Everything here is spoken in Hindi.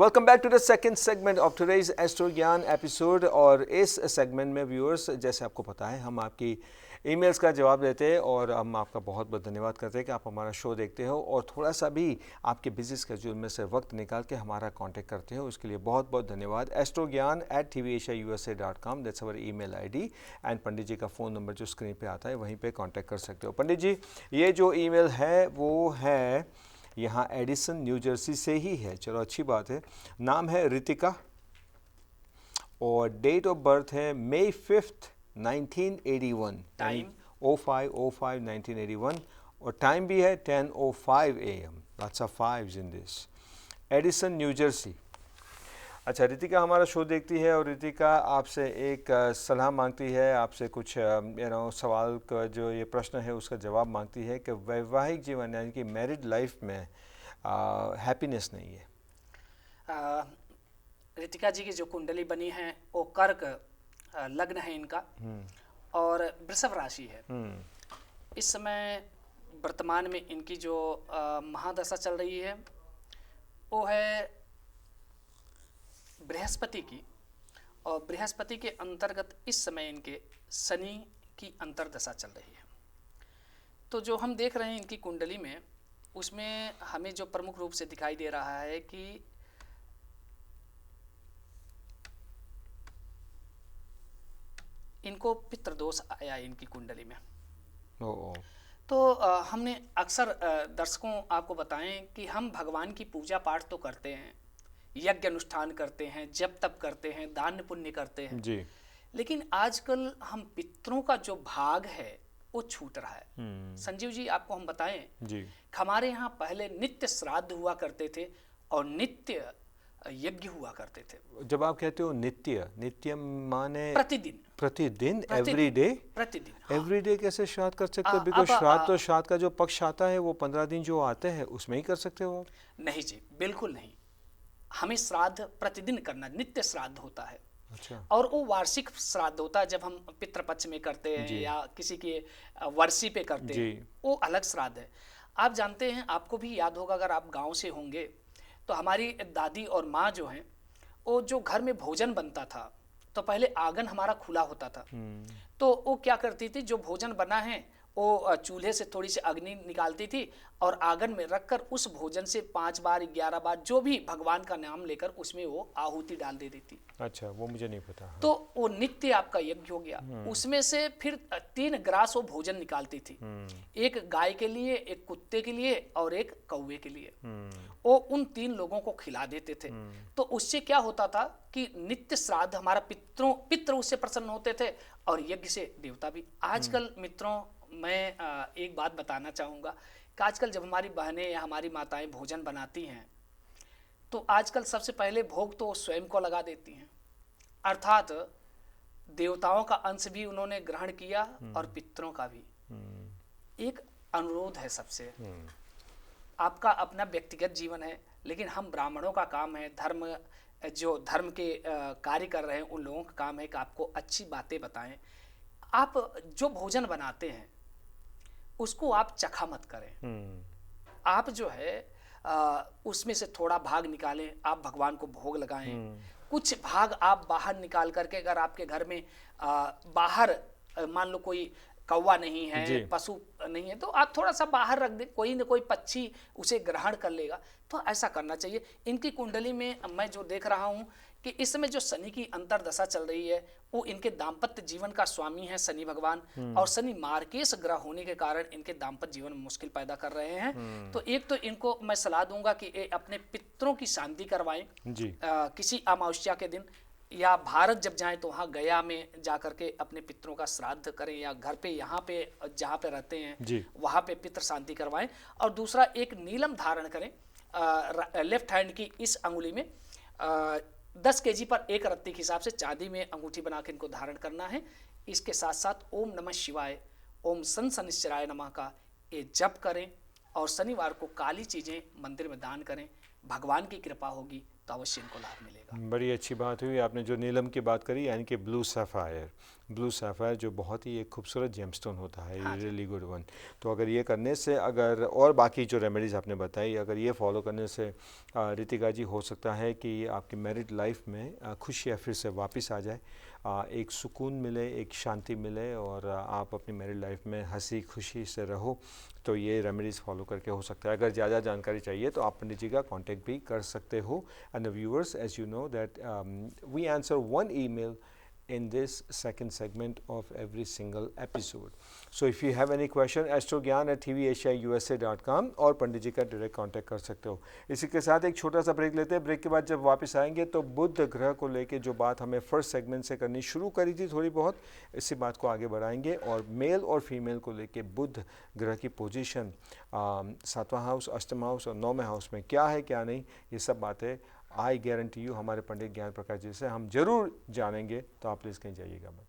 Welcome back to the second segment of today's astro ज्ञान एपिसोड। और इस सेगमेंट में व्यूअर्स, जैसे आपको पता है, हम आपकी ईमेल्स का जवाब देते हैं और हम आपका बहुत बहुत धन्यवाद करते हैं कि आप हमारा शो देखते हो और थोड़ा सा भी आपके बिजी स्केड्यूल में से वक्त निकाल के हमारा कांटेक्ट करते हो। उसके लिए बहुत बहुत धन्यवाद। astrogyan@tvasiausa.com, that's our email ID. And Pandit ji का फ़ोन नंबर जो स्क्रीन पे आता है वहीं पे कांटेक्ट कर सकते हो। पंडित जी, ये जो ईमेल है वो है यहाँ एडिसन न्यू जर्सी से ही है। चलो अच्छी बात है। नाम है रितिका और डेट ऑफ बर्थ है May 5th 1981। टाइम 05/05/1981 और टाइम भी है 10:05 AM। Lots of fives in this. Edison new Jersey. अच्छा, रितिका हमारा शो देखती है और रितिका आपसे एक सलाह मांगती है, आपसे कुछ सवाल का जो ये प्रश्न है उसका जवाब मांगती है कि वैवाहिक जीवन यानी कि मैरिड लाइफ में हैप्पीनेस नहीं है। रितिका जी की जो कुंडली बनी है वो कर्क लग्न है इनका और वृषभ राशि है। इस समय वर्तमान में इनकी जो महादशा चल रही है वो है बृहस्पति की, और बृहस्पति के अंतर्गत इस समय इनके शनि की अंतर्दशा चल रही है। तो जो हम देख रहे हैं इनकी कुंडली में, उसमें हमें जो प्रमुख रूप से दिखाई दे रहा है कि इनको पितृदोष आया है इनकी कुंडली में। तो हमने अक्सर दर्शकों आपको बताएं कि हम भगवान की पूजा पाठ तो करते हैं, यज्ञ अनुष्ठान करते हैं, जप तप करते हैं, दान पुण्य करते हैं जी, लेकिन आजकल हम पितरों का जो भाग है वो छूट रहा है। संजीव जी, आपको हम बताएं जी, हमारे यहाँ पहले नित्य श्राद्ध हुआ करते थे और नित्य यज्ञ हुआ करते थे। जब आप कहते हो नित्य, नित्य माने प्रतिदिन प्रतिदिन, एवरी डे। प्रतिदिन एवरी डे कैसे श्राद्ध कर सकते हो? बिकॉज श्राद्ध तो श्राद्ध का जो पक्ष आता है वो 15 दिन जो आते हैं उसमें ही कर सकते हो आप। नहीं जी, बिल्कुल नहीं। हमें श्राद्ध प्रतिदिन करना, नित्य श्राद्ध होता है। अच्छा। और वो वार्षिक श्राद्ध होता है, जब हम पितृपक्ष में करते हैं या किसी के वर्षी पे करते हैं, वो अलग श्राद्ध है। आप जानते हैं, आपको भी याद होगा अगर आप गांव से होंगे, तो हमारी दादी और माँ जो हैं, वो जो घर में भोजन बनता था तो पहले आंगन हमारा खुला होता था। तो वो क्या करती थी, जो भोजन बना है वो चूल्हे से थोड़ी सी अग्नि निकालती थी और आंगन में रखकर उस भोजन से 5 बार 11 बार जो भी भगवान का नाम लेकर उसमें वो आहुति डाल दे देती। अच्छा, वो मुझे नहीं पता। तो वो नित्य आपका यज्ञ हो गया। उसमें से फिर 3 ग्रास वो भोजन निकालती थी, एक गाय के लिए, एक कुत्ते के लिए और एक कौवे के लिए। वो उन 3 लोगों को खिला देते थे। तो उससे क्या होता था कि नित्य श्राद्ध हमारा पितृ उससे प्रसन्न होते थे और यज्ञ से देवता भी। आजकल मित्रों, मैं एक बात बताना चाहूँगा कि आजकल जब हमारी बहनें या हमारी माताएं भोजन बनाती हैं तो आजकल सबसे पहले भोग तो स्वयं को लगा देती हैं, अर्थात देवताओं का अंश भी उन्होंने ग्रहण किया और पितरों का भी। एक अनुरोध है सबसे, आपका अपना व्यक्तिगत जीवन है, लेकिन हम ब्राह्मणों का काम है, जो धर्म के कार्य कर रहे हैं उन लोगों का काम है कि आपको अच्छी बातें बताएं। आप जो भोजन बनाते हैं उसको आप चखा मत करें। आप जो है उसमें से थोड़ा भाग निकालें, आप भगवान को भोग लगाएं। कुछ भाग आप बाहर निकाल करके, अगर आपके घर में बाहर मान लो कोई कौवा नहीं है, पशु नहीं है, तो आप थोड़ा सा बाहर रख दें, कोई न कोई पक्षी उसे ग्रहण कर लेगा। तो ऐसा करना चाहिए। इनकी कुंडली में मैं जो देख रहा हूँ कि इस समय जो शनि की अंतर्दशा चल रही है वो इनके दाम्पत्य जीवन का स्वामी है शनि भगवान, और शनि मार्केश ग्रह होने के कारण इनके दाम्पत्य जीवन में मुश्किल पैदा कर रहे हैं। तो एक तो इनको मैं सलाह दूंगा कि ये अपने पितरों की शांति करवाएं किसी अमावस्या के दिन, या भारत जब जाएं तो वहाँ गया में जा करके अपने पितरों का श्राद्ध करें, या घर पे यहाँ पे जहाँ पे रहते हैं वहाँ पे पितृ शांति करवाएं। और दूसरा, एक नीलम धारण करें लेफ्ट हैंड की इस अंगुली में, 10 kg पर 1 रत्ती के हिसाब से चांदी में अंगूठी बना के इनको धारण करना है। इसके साथ साथ ओम नमः शिवाय, ओम सन शनिश्चराय नमः का ये जप करें और शनिवार को काली चीज़ें मंदिर में दान करें। भगवान की कृपा होगी, तो अवश्य इनको लाभ मिलेगा। बड़ी अच्छी बात हुई आपने जो नीलम की बात करी, यानी कि ब्लू सैफायर जो बहुत ही एक खूबसूरत जेमस्टोन होता है, हाँ जी। Really good one. तो अगर ये करने से, अगर और बाकी जो रेमेडीज़ आपने बताई, अगर ये फॉलो करने से रितिका जी हो सकता है कि आपकी मैरिड लाइफ में खुशियाँ फिर से वापस आ जाए, एक सुकून मिले, एक शांति मिले और आप अपनी मैरिड लाइफ में हंसी खुशी से रहो। तो ये रेमेडीज़ फॉलो करके हो सकता है। अगर ज़्यादा जानकारी चाहिए तो आप पंडित जी का कांटेक्ट भी कर सकते हो। And the viewers, as you know that we answer one email in this second segment of every single episode. So if you have any question, astrogyan@tvasiausa.com और पंडित जी का डायरेक्ट कांटेक्ट कर सकते हो। इसी के साथ एक छोटा सा ब्रेक लेते हैं। ब्रेक के बाद जब वापस आएंगे तो बुध ग्रह को लेके जो बात हमें फर्स्ट सेगमेंट से करनी शुरू करी थी थोड़ी बहुत, इसी बात को आगे बढ़ाएंगे और मेल और फीमेल को लेके बुध ग्रह की पोजीशन 7वां हाउस, अष्टम हाउस और 9वें हाउस में क्या है क्या नहीं, ये सब बातें आई गारंटी यू हमारे पंडित ज्ञान प्रकाश जी से हम जरूर जानेंगे। तो आप प्लीज़ कहीं जाइएगा मत।